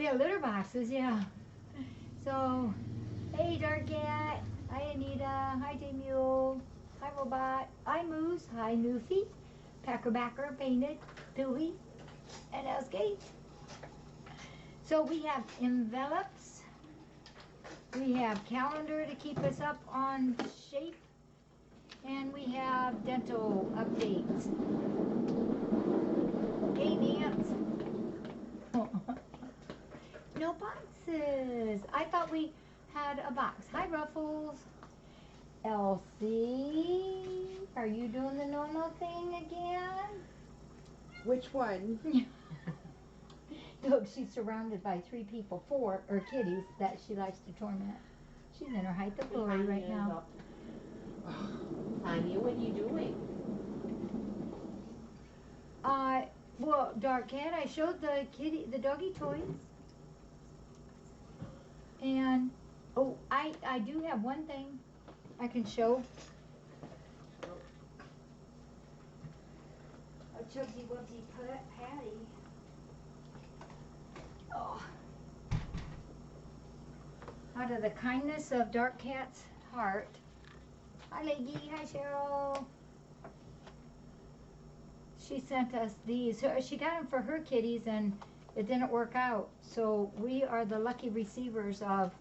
We have litter boxes, yeah. So, hey Dark Cat, hi Anita, hi J Mule, hi Robot, hi Moose, hi Newfie, Packerbacker, Painted, Dewey, and Elskate. So we have envelopes, we have calendar to keep us up on shape, and we have dental updates. Hey Nance. No boxes. I thought we had a box. Hi Ruffles. Elsie, are you doing the normal thing again? Which one? Look, she's surrounded by 3 people, 4 or kitties that she likes to torment. She's in her height of glory right now. Tanya, what are you doing? Well, Dark Cat, I showed the doggy toys. And, oh, I do have one thing I can show. A Chubsy Wubsy Patty. Oh. Out of the kindness of Dark Cat's heart. Hi Leggy, hi Cheryl. She sent us these. She got them for her kitties and it didn't work out. So we are the lucky receivers of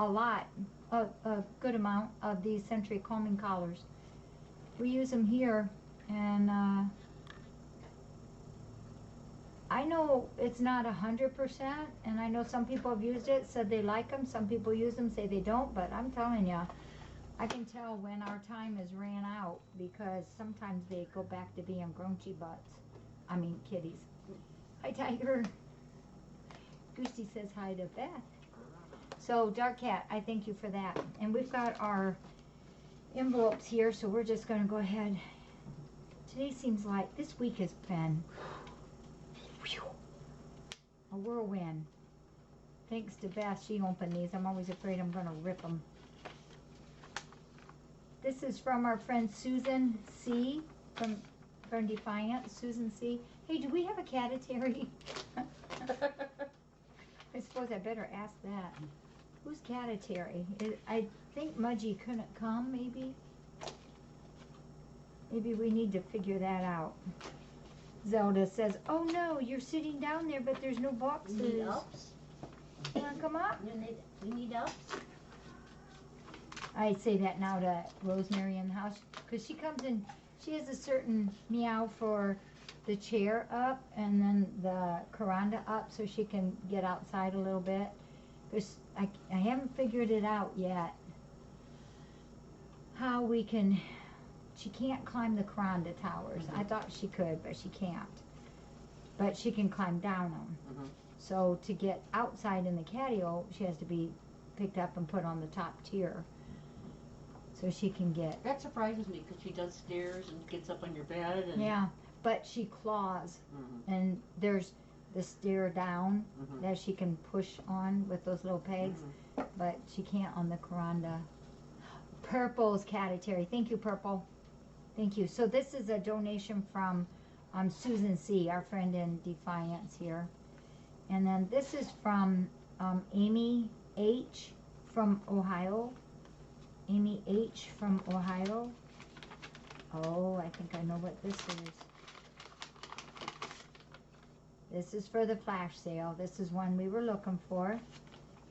a good amount of these Century combing collars. We use them here, and I know it's not 100%, and I know some people have used it, said they like them. Some people use them, say they don't, but I'm telling you, I can tell when our time is ran out because sometimes they go back to being grunchy butts. I mean, kitties. Hi, Tiger. Goosey says hi to Beth. So, Dark Cat, I thank you for that. And we've got our envelopes here, so we're just going to go ahead. Today seems like this week has been a whirlwind. Thanks to Beth, she opened these. I'm always afraid I'm going to rip them. This is from our friend Susan C. from Defiant. Susan C. Hey, do we have a Catatary? I suppose I better ask that. Who's Catatary? I think Mudgy couldn't come, maybe? Maybe we need to figure that out. Zelda says, oh no, you're sitting down there, but there's no boxes. You need ups? You want to come up? You need ups? I say that now to Rosemary in the house, because she comes in, she has a certain meow for the chair up and then the Karanda up so she can get outside a little bit. Because I haven't figured it out yet how we can, she can't climb the Karanda towers. I thought she could, but she can't. But she can climb down them. So to get outside in the catio, she has to be picked up and put on the top tier. So she can get... That surprises me because she does stairs and gets up on your bed. And yeah, but she claws. And there's the stair down that she can push on with those little pegs. But she can't on the Karanda. Purple's Catatary. Thank you, Purple. Thank you. So this is a donation from Susan C., our friend in Defiance here. And then this is from Amy H. from Ohio. Amy H. from Ohio. Oh, I think I know what this is. This is for the flash sale. This is one we were looking for.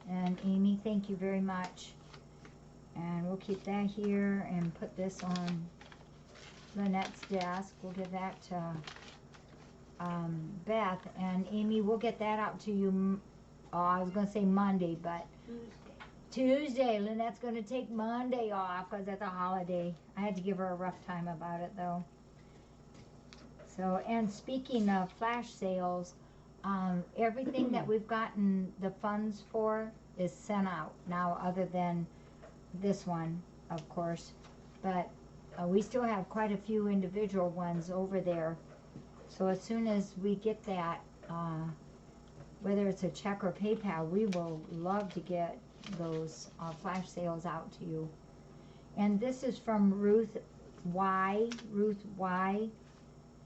And Amy, thank you very much. And we'll keep that here and put this on Lynette's desk. We'll give that to Beth. And Amy, we'll get that out to you, I was going to say Monday, but Tuesday. Lynette's going to take Monday off because it's a holiday. I had to give her a rough time about it, though. So, and speaking of flash sales, everything that we've gotten the funds for is sent out now, other than this one, of course. But we still have quite a few individual ones over there. So as soon as we get that, whether it's a check or PayPal, we will love to get those flash sales out to you. And this is from Ruth Y.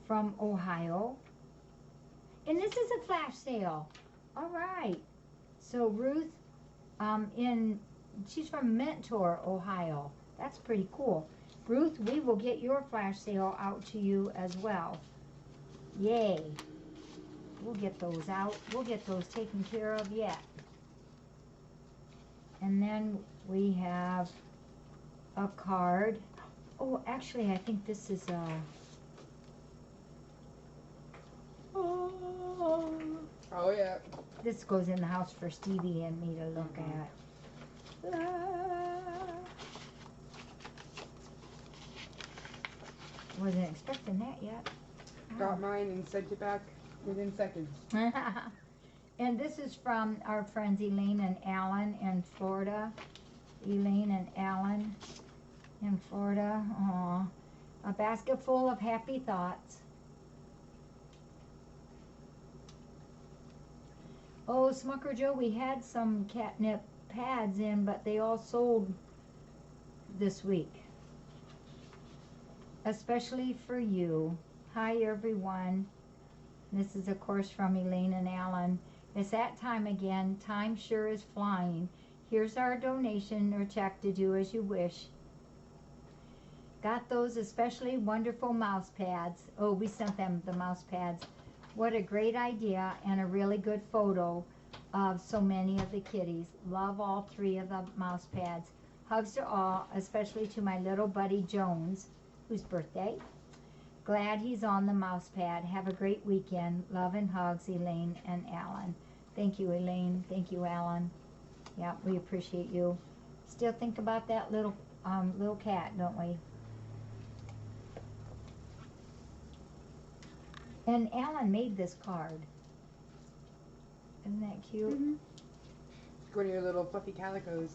From Ohio. And this is a flash sale. All right. So Ruth, she's from Mentor, Ohio. That's pretty cool. Ruth, we will get your flash sale out to you as well. Yay. We'll get those out. We'll get those taken care of yet. And then we have a card. Oh, actually, I think this is Oh yeah. this goes in the house for Stevie and me to look at. Wasn't expecting that yet. Got mine and sent it back within seconds. And this is from our friends Elaine and Alan in Florida. Elaine and Alan in Florida. Aw. A basket full of happy thoughts. Oh, Smucker Joe, we had some catnip pads in, but they all sold this week. Especially for you. Hi, everyone. This is, of course, from Elaine and Alan. It's that time again. Time sure is flying. Here's our donation or check to do as you wish. Got those especially wonderful mouse pads. Oh, we sent them the mouse pads. What a great idea and a really good photo of so many of the kitties. Love all 3 of the mouse pads. Hugs to all, especially to my little buddy Jones, whose birthday. Glad he's on the mouse pad. Have a great weekend. Love and hugs, Elaine and Alan. Thank you, Elaine. Thank you, Alan. Yeah, we appreciate you. Still think about that little cat, don't we? And Alan made this card. Isn't that cute? Mm-hmm. One of your little fluffy calicos.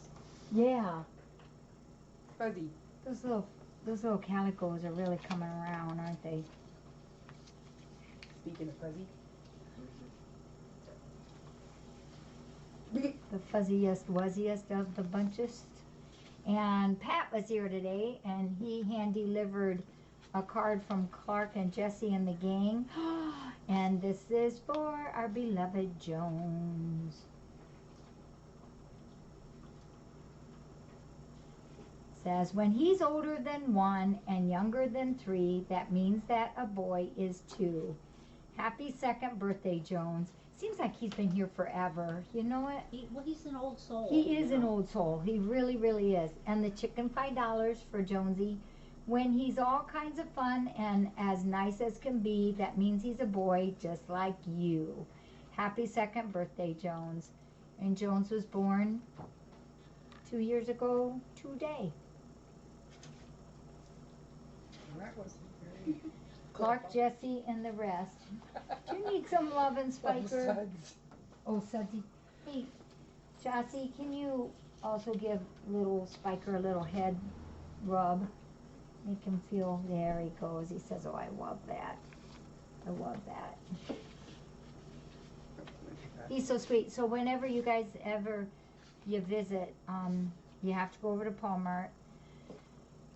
Yeah. Fuzzy. Those little calicos are really coming around, aren't they? Speaking of fuzzy. The fuzziest, wuzziest of the bunchest. And Pat was here today, and he hand-delivered a card from Clark and Jesse and the gang. And this is for our beloved Jones. Says, when he's older than 1 and younger than 3, that means that a boy is 2. Happy 2nd birthday, Jones. Seems like he's been here forever. You know what? He's an old soul. He is an old soul. He really, really is. And the chicken $5 for Jonesy. When he's all kinds of fun and as nice as can be, that means he's a boy just like you. Happy 2nd birthday, Jones. And Jones was born 2 years ago today. That wasn't very... Clark, Jesse, and the rest. Do you need some love and Spiker? Oh, Sudsy. Hey, Jossie, can you also give little Spiker a little head rub? Make him feel, there he goes. He says, oh, I love that. I love that. He's so sweet. So whenever you guys you visit, you have to go over to Palmart,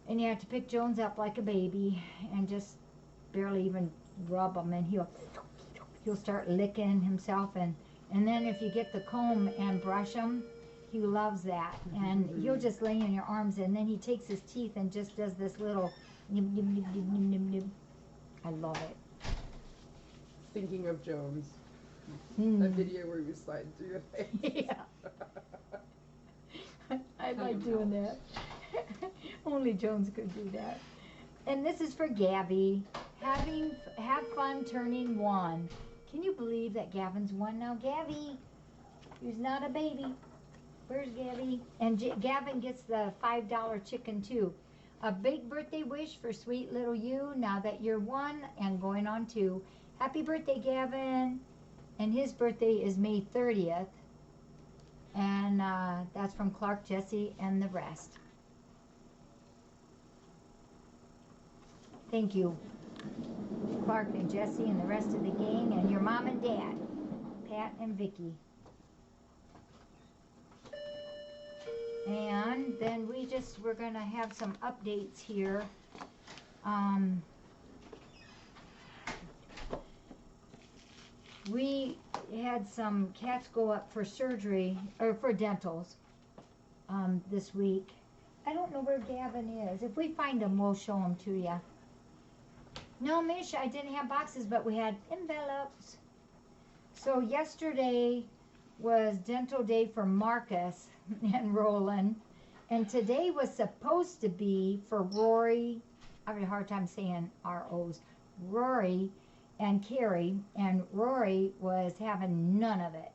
and you have to pick Jones up like a baby and just barely even rub him, and he'll start licking himself, and then if you get the comb and brush him, he loves that, and he'll just lay in your arms, and then he takes his teeth and just does this little nim, nim, nim, nim, nim, nim, nim. I love it. Thinking of Jones. Mm. That video where you slide through your face. Yeah. I like doing that. Only Jones could do that. And this is for Gabby. Have fun turning 1. Can you believe that Gavin's 1 now? Gabby, who's not a baby. Where's Gabby? And Gavin gets the $5 chicken too. A big birthday wish for sweet little you now that you're 1 and going on 2. Happy birthday, Gavin. And his birthday is May 30th. And that's from Clark, Jesse, and the rest. Thank you, Clark and Jesse and the rest of the gang, and your mom and dad, Pat and Vicky. And then we're going to have some updates here. we had some cats go up for surgery, or for dentals, this week. I don't know where Gavin is. If we find him, we'll show him to you. No, Mish, I didn't have boxes, but we had envelopes. So yesterday was dental day for Marcus and Roland. And today was supposed to be for Rory. I have a hard time saying R-O's. Rory and Carrie. And Rory was having none of it.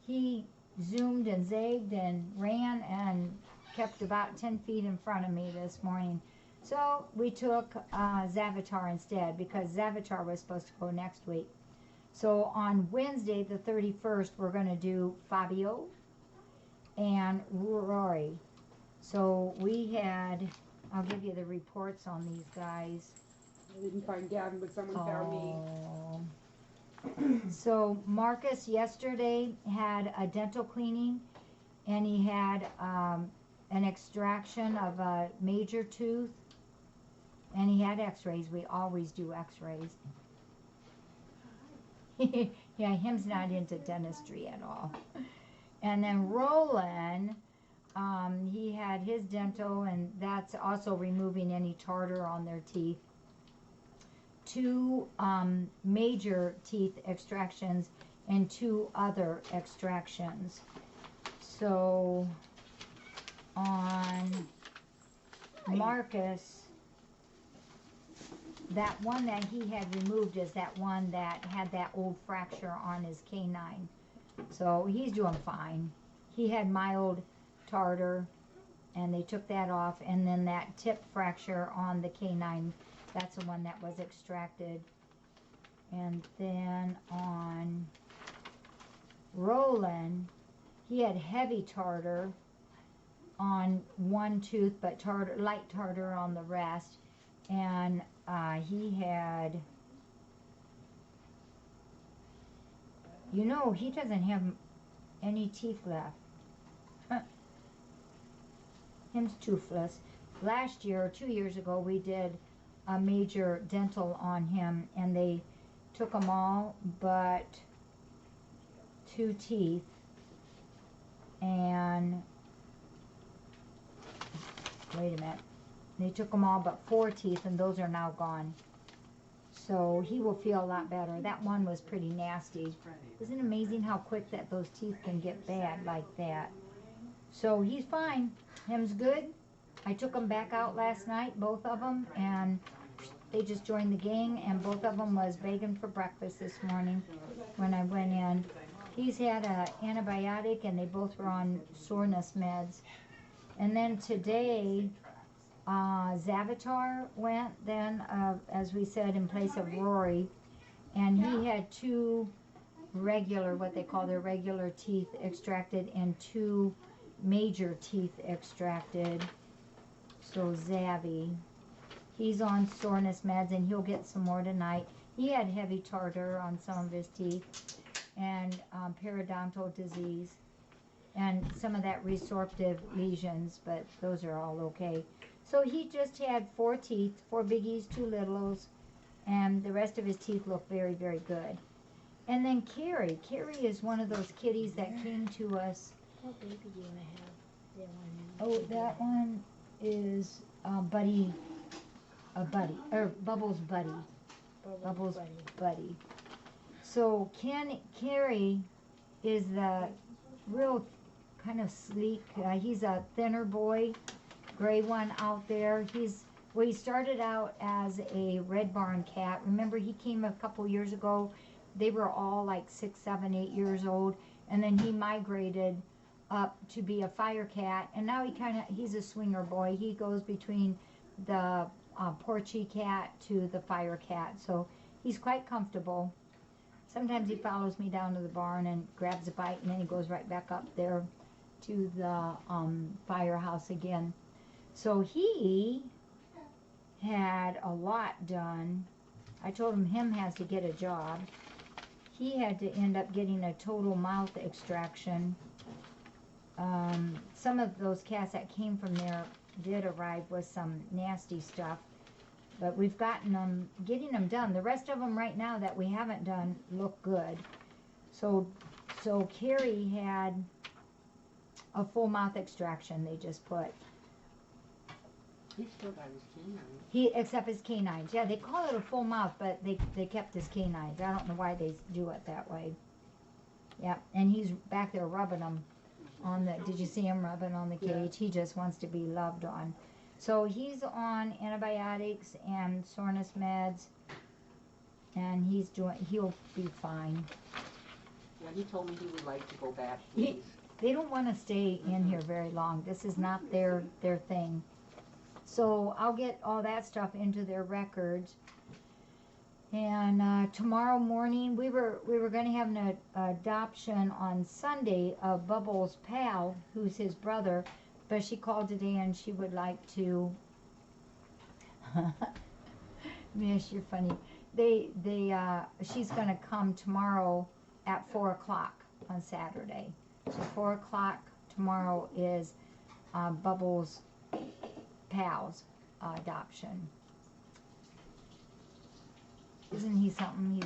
He zoomed and zagged and ran and kept about 10 feet in front of me this morning. So we took Zavatar instead, because Zavatar was supposed to go next week. So on Wednesday the 31st, we're going to do Fabio and Rory. So we had, I'll give you the reports on these guys. I didn't find Gavin, but someone found me. So Marcus yesterday had a dental cleaning, and he had an extraction of a major tooth, and he had x-rays. We always do x-rays. Yeah, him's not into dentistry at all. And then Roland, he had his dental, and that's also removing any tartar on their teeth. 2 major teeth extractions and 2 other extractions. So on Marcus, that one that he had removed is that one that had that old fracture on his canine. So he's doing fine. He had mild tartar, and they took that off, and then that tip fracture on the canine, that's the one that was extracted. And then on Roland, he had heavy tartar on one tooth, but tartar, light tartar on the rest. And he had, you know, he doesn't have any teeth left. Him's toothless. Last year, 2 years ago, we did a major dental on him, and they took them all but 2 teeth, and wait a minute, they took them all but 4 teeth, and those are now gone. So he will feel a lot better. That one was pretty nasty. Isn't it amazing how quick that those teeth can get bad like that? So he's fine. Him's good. I took them back out last night, both of them, and they just joined the gang, and both of them was begging for breakfast this morning when I went in. He's had an antibiotic, and they both were on soreness meds. And then today, Zavatar went then, as we said, in place of Rory, and he had 2 regular, what they call their regular teeth extracted, and 2 major teeth extracted. So Zavi, he's on soreness meds, and he'll get some more tonight. He had heavy tartar on some of his teeth, and periodontal disease, and some of that resorptive lesions, but those are all okay. So he just had 4 teeth, 4 biggies, 2 littles, and the rest of his teeth look very, very good. And then Carrie is one of those kitties that came to us. What baby do you want to have? That one. Oh, that one is Buddy, Bubbles Buddy. Bubbles Buddy. So Carrie is the real kind of sleek. He's a thinner boy, gray one out there. He started out as a Red Barn cat. Remember, he came a couple years ago. They were all like 6, 7, 8 years old, and then he migrated up to be a fire cat, and now he's a swinger boy. He goes between the porchy cat to the fire cat, so he's quite comfortable. Sometimes he follows me down to the barn and grabs a bite, and then he goes right back up there to the firehouse again. So he had a lot done. I told him has to get a job. He had to end up getting a total mouth extraction. Some of those cats that came from there did arrive with some nasty stuff, but we've getting them done. The rest of them right now that we haven't done look good. So Carrie had a full mouth extraction they just put. He's still got his canine. Except his canines. Yeah, they call it a full mouth, but they kept his canines. I don't know why they do it that way. Yep, and he's back there rubbing them on the, did you see him rubbing on the cage? Yeah. He just wants to be loved on. So he's on antibiotics and soreness meds, and he'll be fine. Yeah, he told me he would like to go back. He- They don't want to stay in here very long. This is not their thing. So I'll get all that stuff into their records. And tomorrow morning, we were going to have an adoption on Sunday of Bubbles' pal, who's his brother, but she called today and she would like to. Miss, you're funny. She's going to come tomorrow at 4:00 on Saturday. So 4:00 tomorrow is Bubbles' pal's adoption. Isn't he something?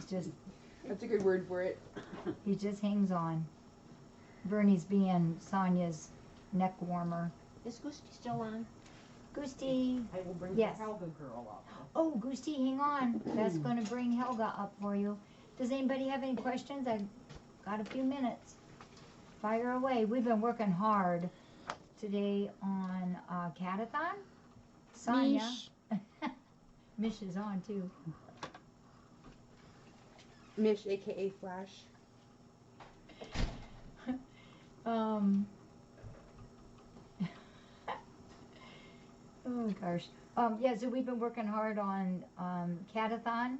That's a good word for it. He just hangs on. Bernie's being Sonia's neck warmer. Is Gusti still on? Goosty. I will bring Yes. the Helga girl up. Oh, Goosty, hang on. That's going to bring Helga up for you. Does anybody have any questions? I've got a few minutes. Fire away. We've been working hard today on Catathon. Sonia. Mish. Mish is on too. Mish, aka Flash. Oh gosh. Yeah, so we've been working hard on Catathon.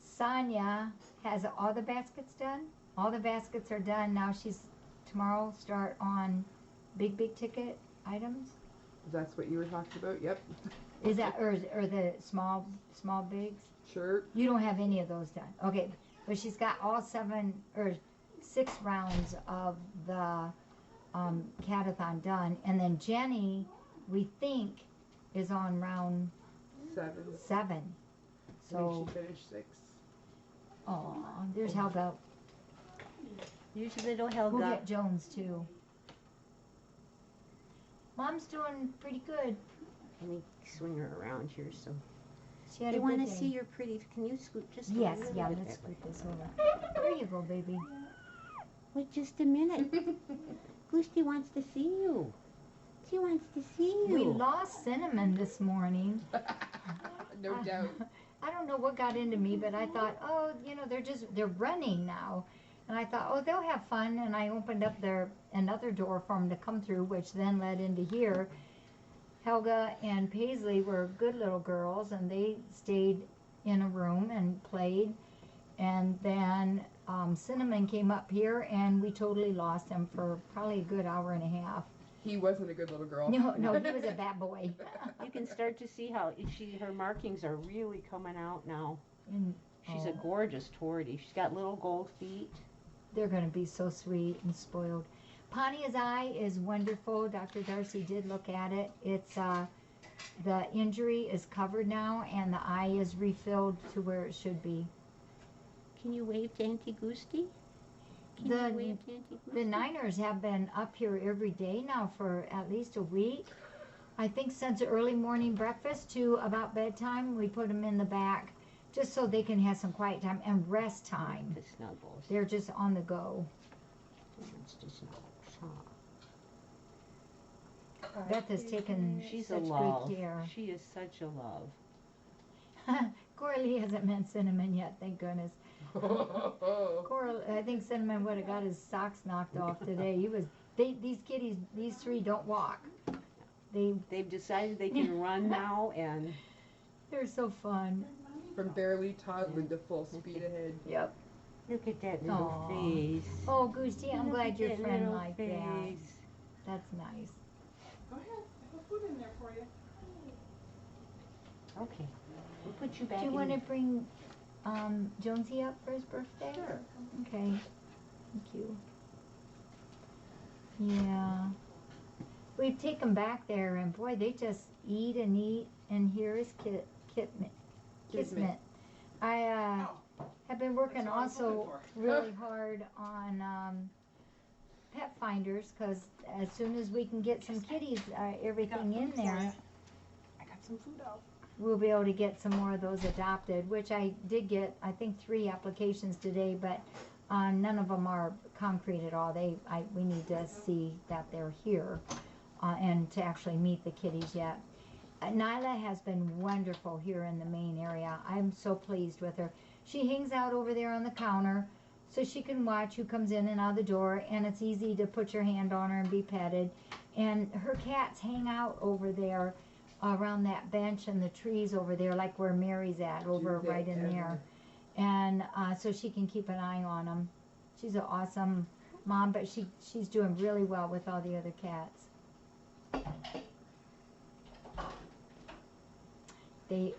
Sonia has all the baskets done. All the baskets are done. Now tomorrow start on big ticket items. That's what you were talking about? Yep. Is that, or the small bigs? Sure. You don't have any of those done. Okay, but she's got all 6 rounds of the Catathon done. And then Jenny, we think, is on round 7. 7. I So, think she finished 6. oh, there's Helga. Here's little We'll Helga. get Jones too. Mom's doing pretty good. Let me swing her around here so. She had They a want good to day. see your pretty. Can you scoot just a Yes, little yeah, bit let's that way? scoot this over. There you go, baby. Wait just a minute. Gusti wants to see you. She wants to see you. We lost Cinnamon this morning. No doubt. I don't know what got into me, but I thought, oh, they're running now. And I thought, oh, they'll have fun. And I opened up another door for them to come through, which then led into here. Helga and Paisley were good little girls, and they stayed in a room and played. And then Cinnamon came up here, and we totally lost him for probably a good hour and a half. He wasn't a good little girl. No, he was a bad boy. You can start to see how her markings are really coming out now. And, She's a oh, gorgeous tortie. She's got little gold feet. they're going to be so sweet and spoiled. Pontia's eye is wonderful. Dr. Darcy did look at it. It's the injury is covered now, and the eye is refilled to where it should be. Can you wave to Auntie Gusti? Can The- you wave to Auntie Gusti? The Niners have been up here every day now for at least a week. I think since early morning breakfast to about bedtime, we put them in the back just so they can have some quiet time and rest time. The snuggles. They're just on the go. Wants to snuggles, huh? Beth has taken She's such a love. great care. She is such a love. Coralie hasn't met Cinnamon yet, thank goodness. I think Cinnamon would have got his socks knocked off today. These kitties, these 3 don't walk. They've decided they can run now, and They're so fun. From barely toddling to full speed ahead. Yep. look at that little Aw. face. Oh, Goosey, I'm Look glad at your that friend little liked that. face. That's nice. Go ahead, I have food in there for you. Okay, we'll put you back Do you in. want to bring Jonesy up for his birthday? Sure. Okay. Thank you. Yeah. We take them back there, and boy, they just eat. And here is Kismet. Kismet. I have been working That's what I was also looking for. really hard on pet finders, because as soon as we can get some kitties, everything in there, I got some food out. we'll be able to get some more of those adopted, which I did get, I think, 3 applications today, but none of them are concrete at all. We need to see that they're here and to actually meet the kitties yet. Nyla has been wonderful here in the main area. I'm so pleased with her. She hangs out over there on the counter so she can watch who comes in and out the door, and it's easy to put your hand on her and be petted. And her cats hang out over there around that bench and the trees over there, like where Mary's at, over Judith, right in there. And so she can keep an eye on them. She's an awesome mom, but she's doing really well with all the other cats.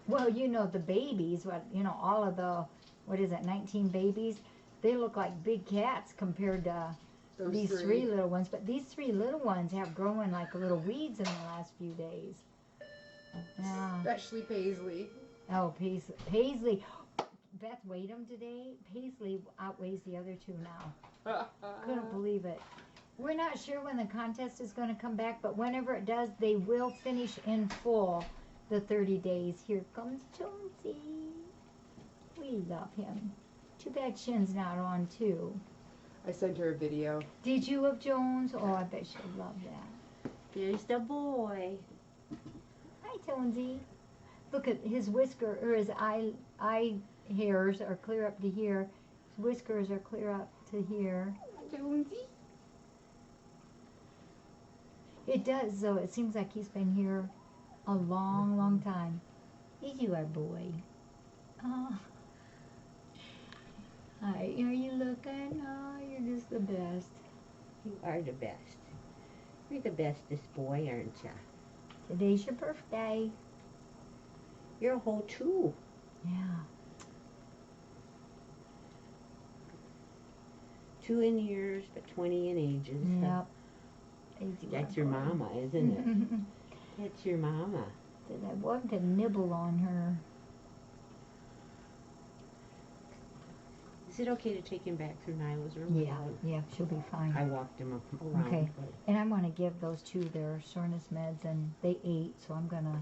Well, you know, the babies, all of the, 19 babies, they look like big cats compared to Those these 3 little ones. But these 3 little ones have grown like little weeds in the last few days. Yeah. Especially Paisley. Oh, Paisley. Beth weighed them today. Paisley outweighs the other 2 now. Couldn't believe it. We're not sure when the contest is going to come back, but whenever it does, they will finish in full the 30 days. Here comes Jonesy. We love him. Too bad Shin's not on, too. I sent her a video. Did you of Jones? Oh, I bet she'll love that. There's the boy. Hi, Jonesy. Look at his whisker, or his eye hairs are clear up to here. His whiskers are clear up to here. Jonesy. It does, though. It seems like he's been here a long, long time. Is you our boy? Oh. Hi, are you looking? Oh, you're just the best. You are the best. You're the bestest boy, aren't ya? Today's your birthday. You're a whole 2. Yeah. 2 in years, but 20 in ages. Yep. Is you That's our your boy? mama, isn't it? That's your mama. Did I want to nibble on her? Is it okay to take him back through Nyla's room? Yeah, she'll be fine. I walked him around. Okay. but- And I'm going to give those 2 their soreness meds, and they ate, so I'm going to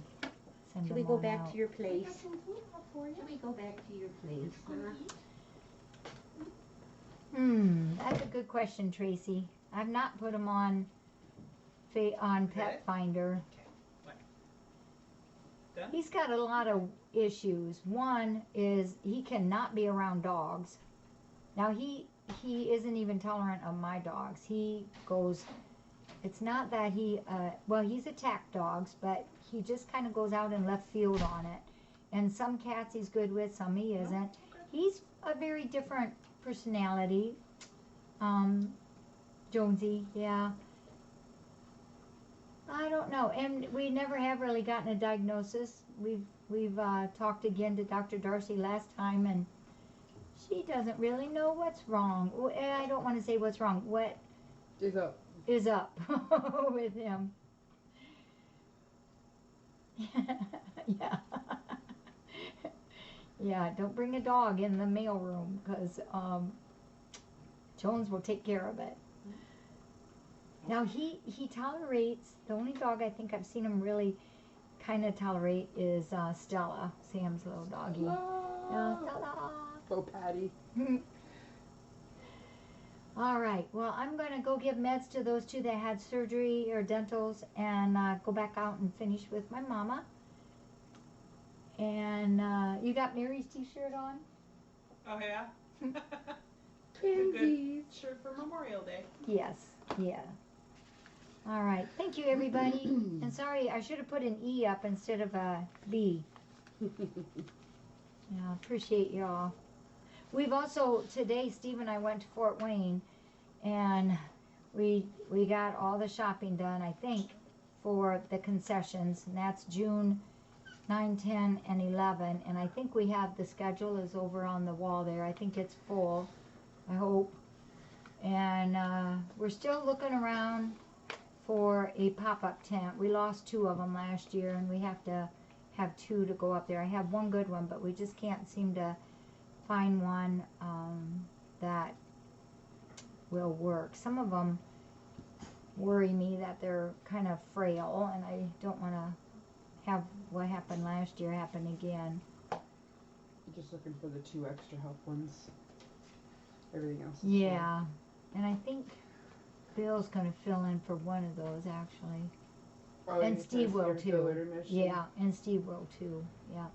send Should them we go on back out. to your I got place? some food out for you. Should we go back to your place? Gonna eat? That's a good question, Tracy. I've not put them on Pet Okay. Finder. Done? He's got a lot of issues. One is he cannot be around dogs. Now he isn't even tolerant of my dogs. He goes. It's not that he's attacked dogs, but he just kind of goes out in left field on it. And some cats he's good with, some he isn't. He's a very different personality. Jonesy, yeah. I don't know, and we never have really gotten a diagnosis. We've talked again to Dr. Darcy last time, and she doesn't really know what's wrong. I don't want to say what's wrong. What Is up. is up with him? Yeah. Yeah, don't bring a dog in the mailroom, because Jones will take care of it. Now he tolerates, the only dog I think I've seen him really kind of tolerate is Stella, Sam's little doggy. Yeah, Stella. Oh, Patty. All right, well, I'm going to go give meds to those 2 that had surgery or dentals, and go back out and finish with my mama. And you got Mary's t-shirt on? Oh, yeah? Twinsies. Shirt for Memorial Day. Yes, yeah. All right, thank you, everybody. And sorry, I should have put an E up instead of a B. Yeah, appreciate y'all. We've also, today, Steve and I went to Fort Wayne, and we got all the shopping done, I think, for the concessions, and that's June 9, 10, and 11, and I think we have the schedule is over on the wall there. I think it's full, I hope. And we're still looking around for a pop-up tent. We lost 2 of them last year, and we have to have 2 to go up there. I have one good one, but we just can't seem to find one that will work. Some of them worry me that they're kind of frail, and I don't want to have what happened last year happen again. Just looking for the 2 extra help ones. Everything else. Is Yeah, and I think Bill's going to fill in for one of those actually. full. Oh, And he Steve says will here, too. fill intermission. Yeah, and Steve will too. Yeah.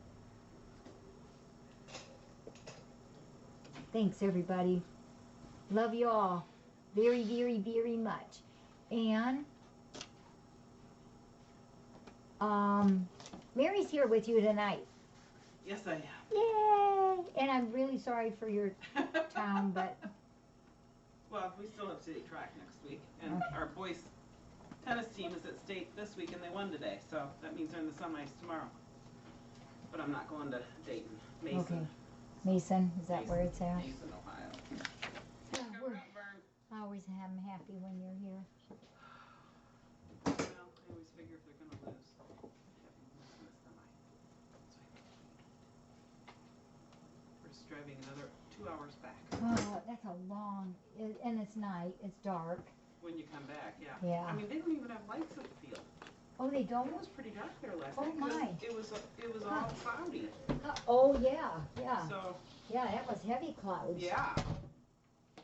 Thanks, everybody. Love you all very, very, very much. And Mary's here with you tonight. Yes, I Yay! And I'm really sorry for your am. town, but Well, we still have city track next week, and Okay. our boys tennis team is at state this week, and they won today, so that means they're in the semis tomorrow. But I'm not going to Dayton, Mason. Okay. Mason, is that where it's at? Mason, Ohio. Yeah, Go we're Redbird. I always am happy when you're here. Well, I always figure if they're gonna lose, have them lose in the semi. We're just driving another 2 hours back Oh, that's a long, and it's night, it's dark. when you come back, yeah. Yeah. I mean, they don't even have lights at the field. Oh, they It don't? was pretty dark there last Oh, night. 'Cause my. It was all cloudy, Oh, yeah, yeah. so, Yeah, that was heavy clouds. yeah.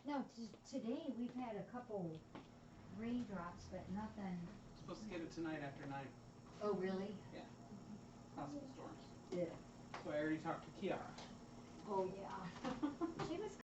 No, today we've had a couple raindrops, but nothing. Supposed to get it tonight after 9, Oh, really? possible storms. Yeah. So I already talked to Kiara. Oh, yeah. She was